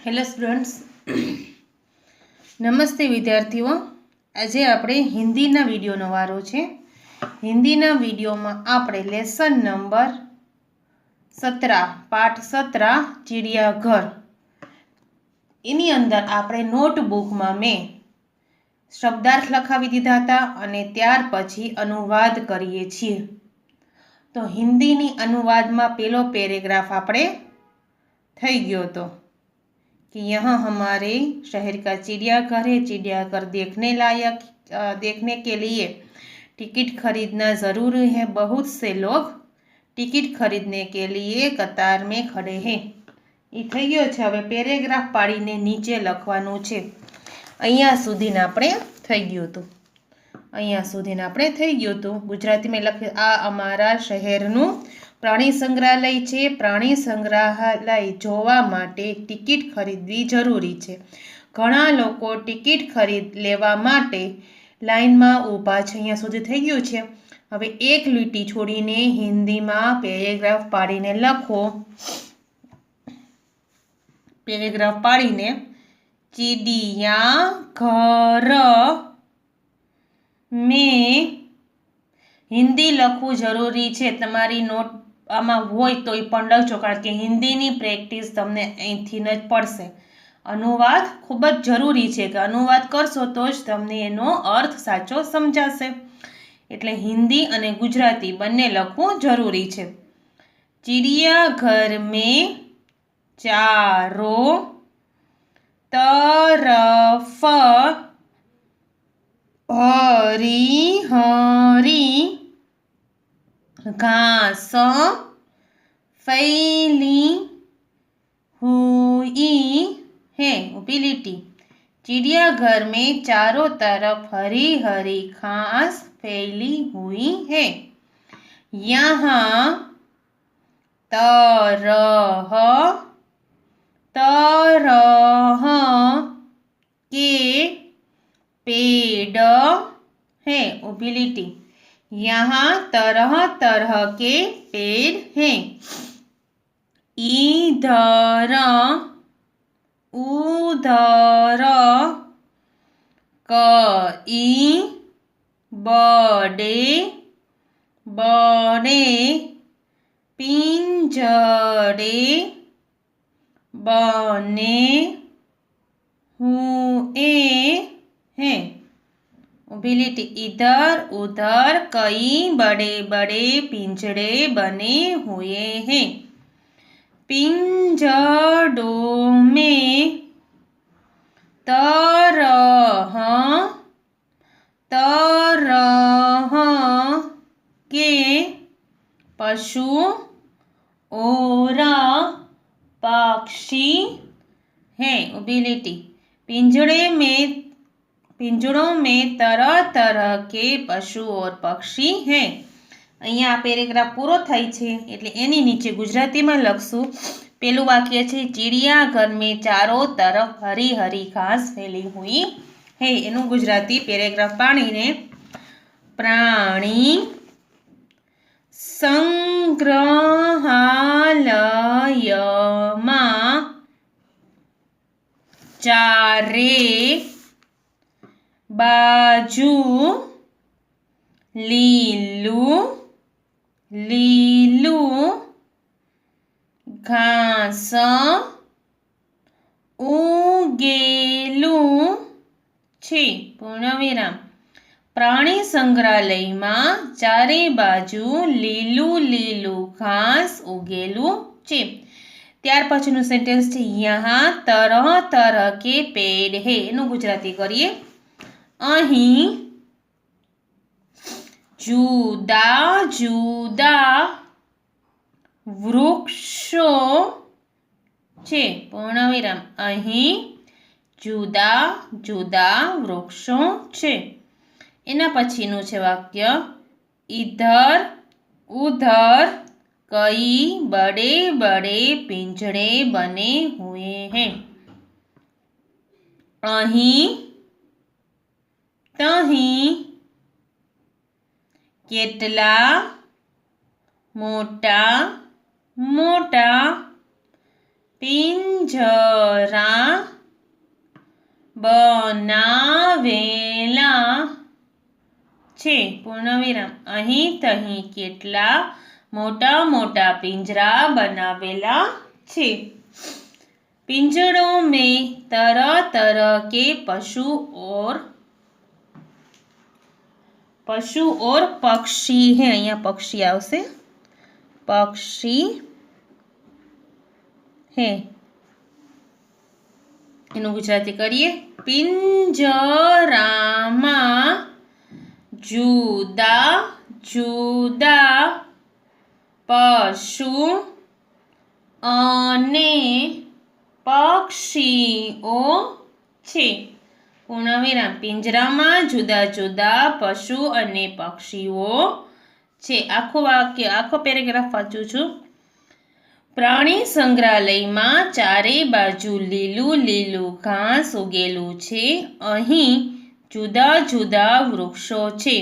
Hello students, નમસ્તે વિદ્યાર્થીઓ। આજે આપણે હિન્દીના વિડીયોનો વારો છે। હિન્દીના વિડીયોમાં આપણે લેસન નંબર 17 પાઠ 17 ચિડિયાઘર એની અંદર આપણે નોટબુકમાં મેં શબ્દાર્થ લખાવી દીધા હતા અને ત્યાર પછી અનુવાદ કરીએ છીએ। તો હિન્દીની અનુવાદમાં પહેલો પેરેગ્રાફ આપણે થઈ ગયો હતો कि यहाँ हमारे शहर का चिड़ियाघर है। चिड़ियाघर देखने के लिए टिकट खरीदना ज़रूरी है। बहुत से लोग टिकट खरीदने के लिए कतार में खड़े हैं। ये થઈ ગયો છે। હવે પેરેગ્રાફ પાડીને નીચે લખવાનું છે। અહીંયા સુધીના આપણે થઈ ગયું હતું। અહીંયા સુધીના આપણે થઈ ગયું હતું। ગુજરાતીમાં લખ્યું આ અમારા શહેરનું प्राणी संग्रहालय है। प्राणी संग्रहालय जोवा माटे टिकट खरीदवी जरूरी है। घणा लोको टिकट खरीद लेवा माटे लाइन में ऊभा छे। अहींया सुधी थई गयुं छे। हवे एक લીટી छोड़ीने हिंदी में पेरेग्राफ पाड़ीने लखो। पेरेग्राफ पाड़ीने चिड़ियाघर में हिंदी लखવું जरूरी है। तमारी नोट आमां होय तो ई पण लखजो, कारण के हिंदीनी प्रेक्टिस तमने અહીંથી જ પડશે। अनुवाद खूब ज जरूरी है कि अनुवाद करशो तो ज तमने एनो अर्थ साचो समजाशे। एटले हिंदी अने गुजराती बंने लखવું जरूरी है। चिड़ियाघर में चारों तरफ हरी हरी घास फैली हुई है। उपिलिटी चिड़ियाघर में चारों तरफ हरी हरी घास फैली हुई है। यहाँ तरह तरह के पेड़ है। उबिलिटी यहाँ तरह तरह के पेड़ हैं। इधर उधर कई बड़े बड़े पिंजरे बने हुए हैं। उबिलिटी इधर उधर कई बड़े बड़े पिंजरे बने हुए हैं। पिंजड़ों में तरह तरह के पशु और पक्षी हैं। उबिलिटी पिंजड़ों में तरह तरह के पशु और पक्षी हैं। अहींया आ पेरेग्राफ पूरो थाय छे एटले एनी नीचे गुजराती में लखशुं। पेलुं वाक्य छे चिड़ियाघर में चारों तरफ हरी हरी घास फैली हुई है। एनुं गुजराती पेरेग्राफ पाड़ीने प्राणी संग्रहालयमां चारे बाजू लीलू लीलू घास उगेलू छे। पूर्णविराम प्राणी संग्रहालय में चारे बाजू लीलू लीलू घास उगेलू छे। त्यार पछीनुं सेंटेन्स छे यहाँ तरह तरह के पेड़ है। एनुं गुजराती करीए अहीं जुदा जुदा वृक्षो छे। पूर्णविराम अहीं जुदा जुदा वृक्षो छे। एना पछीनुं छे वाक्य इधर उधर कई बड़े बड़े पिंजरे बने हुए हैं। अहीं तहीं केटला मोटा मोटा પિંજરા બનાવેલા છે પૂર્ણવિરામ અહીં તહીં કેટલા मोटा मोटा पिंजरा बनावेला छे। पिंजरों में तरह तरह के पशु और पक्षी है। यहाँ पक्षी आवशे, पक्षी है। एनु गुजराती करिए। पिंजरामां जुदा जुदा पशु अने पक्षीओ छे। पूर्णविराम पिंजरामां जुदा जुदा पशु अने पक्षीओ छे। आखो वाक्य आखो पेरेग्राफ वांचुं छुं। प्राणी संग्रहालय में चारे बाजू लीलू लीलू घास उगेलू छे। अहीं जुदा जुदा वृक्षो छे।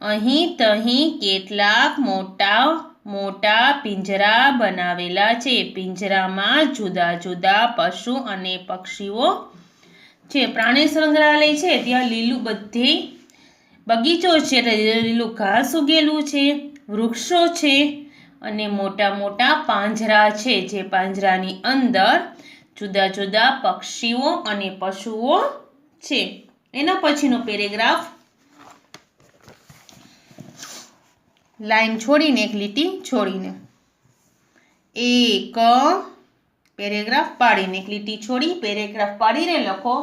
अहीं तहीं केटलाक मोटा मोटा पिंजरा बनावेला छे। पिंजरा में जुदा जुदा पशु अने पक्षीओ छे। प्राणी संग्रहालय छे त्यां लीलू बधे बगीचो छे, लीलू घास उगेलू छे, वृक्षो छे अने मोटा मोटा પાંજરા छे, जे પાંજરાની અંદર जुदा जुदा पक्षीओ अने पशुओ छे। एना पछीनो पेरेग्राफ लाइन छोड़ीने एक लीटी छोड़ीने एक पेरेग्राफ पाड़ीने एक लीटी छोड़ी पेरेग्राफ पाड़ीने लखो।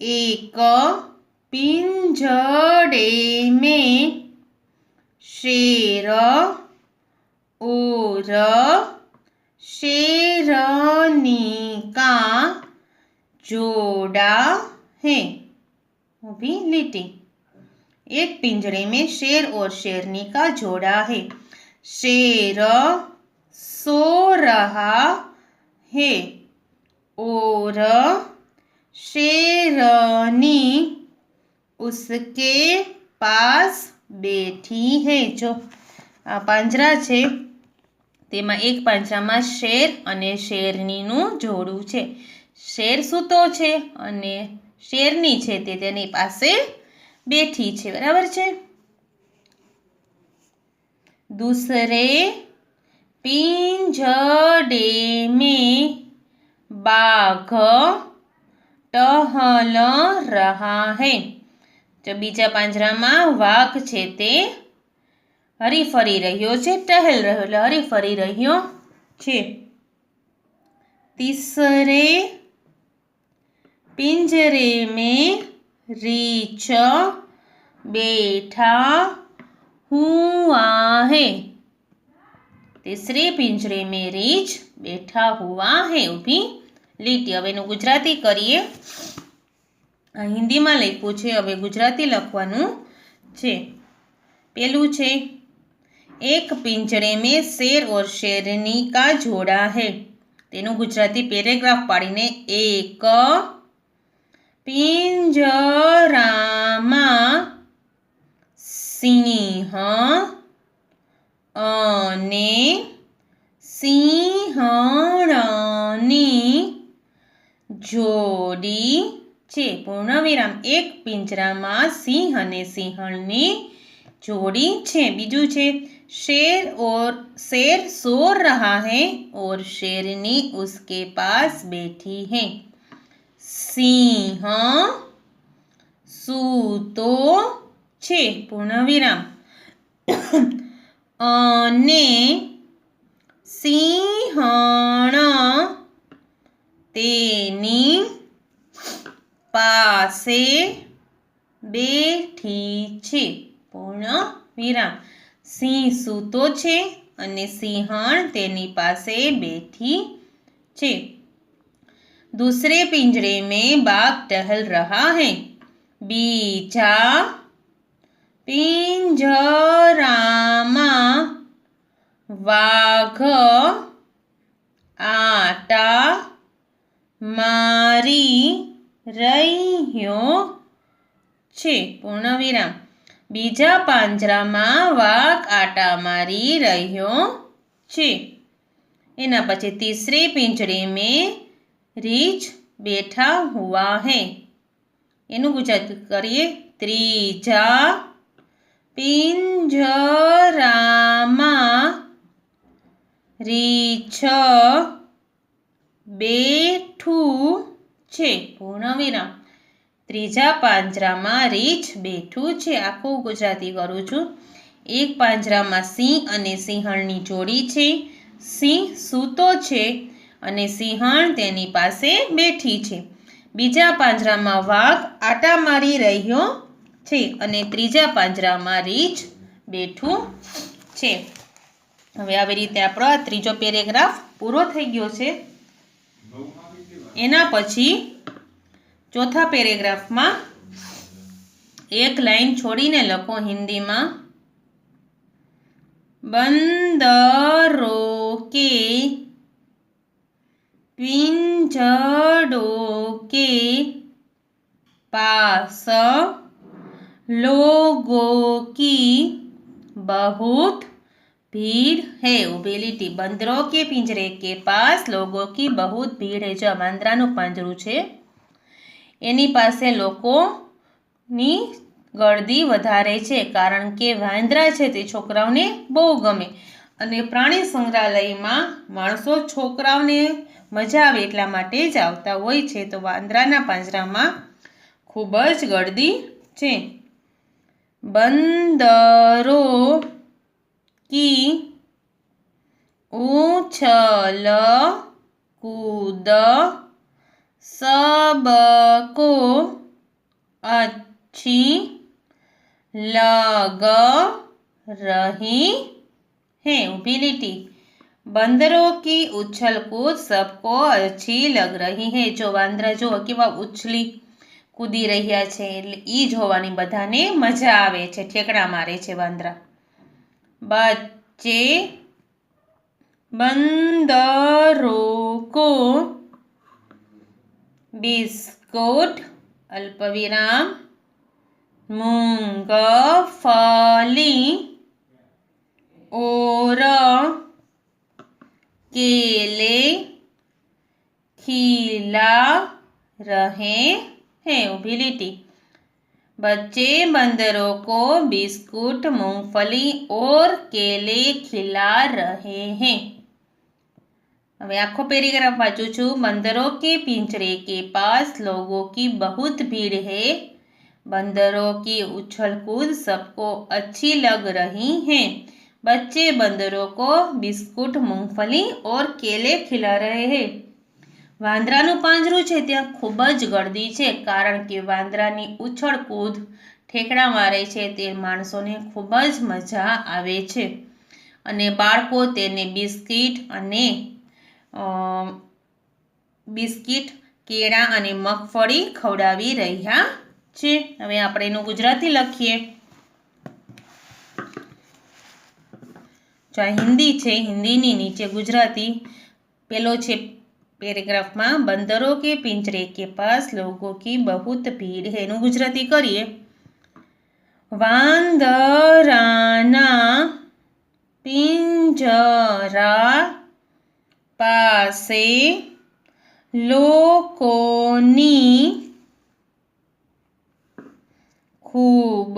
एक पिंजड़े में शेर और शेरनी का जोड़ा है। वो भी लीटी। एक पिंजरे में शेर और शेरनी का जोड़ा है। शेर सो रहा है और शेरनी उसके पास बैठी है। जो आ પાંજરા છે તેમાં એક પાંજરામાં શેર અને શેરનીનું જોડું છે। શેર સૂતો છે અને શેરની છે તે તેની પાસે બેઠી છે। બરાબર છે। दूसरे पिंजड़े में बाघ टहल रहा है। जो बीजा પાંજરામાં વાઘ છે તે हरीफरी रह्यो छे, टहल रह्यो એટલે हरीफरी रह्यो छे। तीसरे पिंजरे में रीछ बैठा हुआ है। तीसरे पिंजरे में रीछ बैठा हुआ है। ऊभी લીટી। હવે એનું ગુજરાતી કરીએ। હિન્દીમાં લખ્યું છે, હવે ગુજરાતી લખવાનું છે। પેલું છે एक पिंजरे में शेर और शेरनी का जोड़ा है। तेनु गुजराती पेरेग्राफ पाड़ीने एक पिंजरामां सिंह अने सिंहणनी जोड़ी छे। पूर्णविराम एक पिंजरामां सिंह अने सिंहणनी जोड़ी छे। बीजू छे शेर सो रहा है और शेरनी उसके पास बैठी है। सिंह सूतो छे। पूर्णविराम अने सिंहण तेनी पासे बैठी छे। पूर्णविराम सिंह सूतो छे अने सिंहण तेनी पासे बैठी छे। दूसरे पिंजरे में बाघ टहल रहा है। बीजा पिंजरामां वाघ आटा मारी रह्यो छे। पूर्णविराम बीजा પાંજરામાં વાઘ આટા મારી રહ્યો છે। एना पछी तीसरे पिंजरे में रीछ बैठा हुआ है। एनु गुजराती करिए। त्रीजा पिंजरामां रीछ बैठू छे। पूर्णविराम। त्रीजा પાંજરામાં રીંછ બેઠું છે। આખું ગુજરાતી કરું છું। એક પાંજરામાં સિંહ અને સિંહણની જોડી છે। સિંહ સૂતો છે અને સિંહણ તેની પાસે બેઠી છે। બીજા પાંજરામાં વાઘ આટા મારી રહ્યો છે અને ત્રીજા પાંજરામાં રીંછ બેઠું છે। હવે આવી રીતે આપણો આ ત્રીજો પેરેગ્રાફ પૂરો થઈ ગયો છે। એના પછી ચોથા પેરેગ્રાફમાં એક લાઈન છોડીને લખો हिंदीમાં। बंदरों के पिंजड़ों के पास लोगों की बहुत भीड़ है। उबेलिटी। बंदरों के पिंजरे के पास लोगों की बहुत भीड़ है। जो वांदराનું પાંજરું છે એની પાસે લોકોની ગળદી વધારે છે, કારણ કે વાંદરા છે તે છોકરાઓને બહુ ગમે અને પ્રાણી સંગ્રહાલયમાં માણસો છોકરાઓને મજા આવે એટલા માટે જ આવતા હોય છે। તો વાંદરાના પાંજરામાં ખૂબ જ ગળદી છે। બંદરો की उछल कूद सबको अच्छी लग रही है। उबिलिटी। बंदरों की उछल कूद सबको अच्छी लग रही है। जो वांदरा जो केवा उछली कूदी रह्या छे એટલે ઈ જોવાની બધાને મજા આવે છે। ઠેકડા મારે છે વાંદરા। बच्चे बंदरों को बिस्कुट अल्पविराम मूंगफली और केले खिला रहे हैं। उबिलिटी। बच्चे बंदरों को बिस्कुट मूंगफली और केले खिला रहे हैं। હવે આખો પેરેગ્રાફ વાંચું છું। बंदरों के पिंजरे के पास लोगों की बहुत भीड़ है। बंदरों की उछल कूद सबको अच्छी लग रही है। बच्चे बंदरों को बिस्कुट मूंगफली और केले खिला रहे हैं। વાંદરાનું પાંજરું છે ત્યાં ખૂબ જ ગળદી છે, કારણ કે વાંદરાની ઉછળ કૂદ ઠેકડા મારે છે તે માણસોને ખૂબ જ મજા આવે છે અને બાળકો તેને બિસ્કિટ કેળા અને મગફળી ખવડાવી રહ્યા છે। હવે આપણે એનું ગુજરાતી લખીએ। જો આ હિન્દી છે, હિન્દીની નીચે ગુજરાતી। પેલો છે પેરેગ્રાફમાં बंदरों के पिंजरे के पास लोगों की बहुत भीड़ है। એનું ગુજરાતી કરીએ। વાંદરાના પિંજરા પાસે લોકોની ખૂબ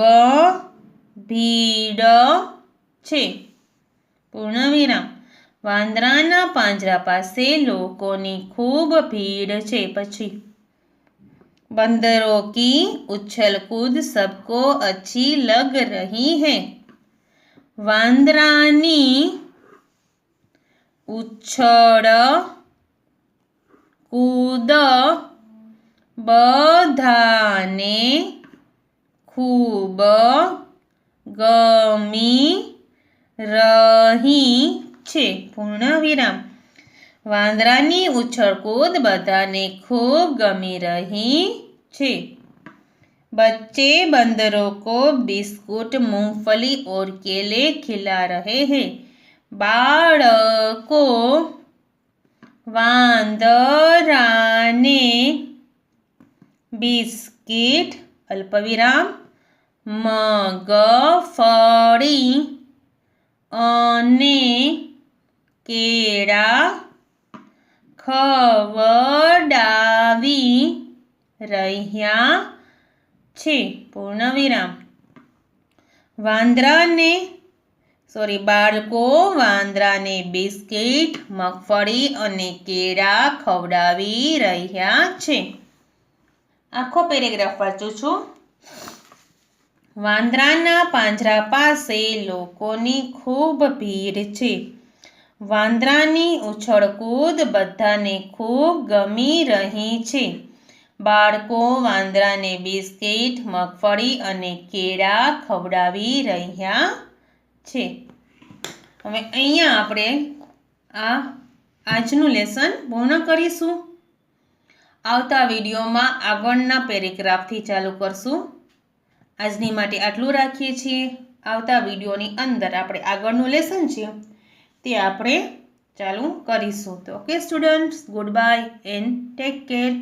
ભીડ છે। પૂર્ણવિરામ। વાંદરાના પાંજરા પાસે લોકોની ખૂબ ભીડ છે। પછી बंदरों की उछल कूद सबको अच्छी लग रही है। वांदरानी उछळ कूद बधाने खूब गमी रही छे। पूर्णविराम। वांदरानी उछळकूद बधाने खूब गमी रही छे। बच्चे बंदरों को बिस्कुट मूंगफली और केले खिला रहे हैं। बाळको वांदराने बिस्किट अल्पविराम मगफળી અને કેળા ખવડાવી રહ્યા છે. પૂર્ણ વિરામ. બાળકો વાંદરાને બિસ્કિટ, મગફળી અને કેળા ખવડાવી રહ્યા છે. આખો પેરેગ્રાફ વાંચું છું. વાંદરાના પાંજરા પાસે લોકોની ખૂબ ભીડ છે. વાંદરાની ઉછળકૂદ બધાને ખૂબ ગમી રહી છે. બાળકો વાંદરાને બિસ્કિટ, મગફળી અને કેળા ખવડાવી રહ્યા છે. હવે અહીંયા આપણે આજનું લેસન પૂર્ણ કરીશું. આવતા વિડીયોમાં આગળના પેરેગ્રાફથી ચાલુ કરશું. આજની માટે આટલું રાખીએ છીએ. આવતા વિડીયોની અંદર આપણે આગળનું લેસન છે તે આપણે ચાલુ કરીશું. તો okay students, good bye and take care.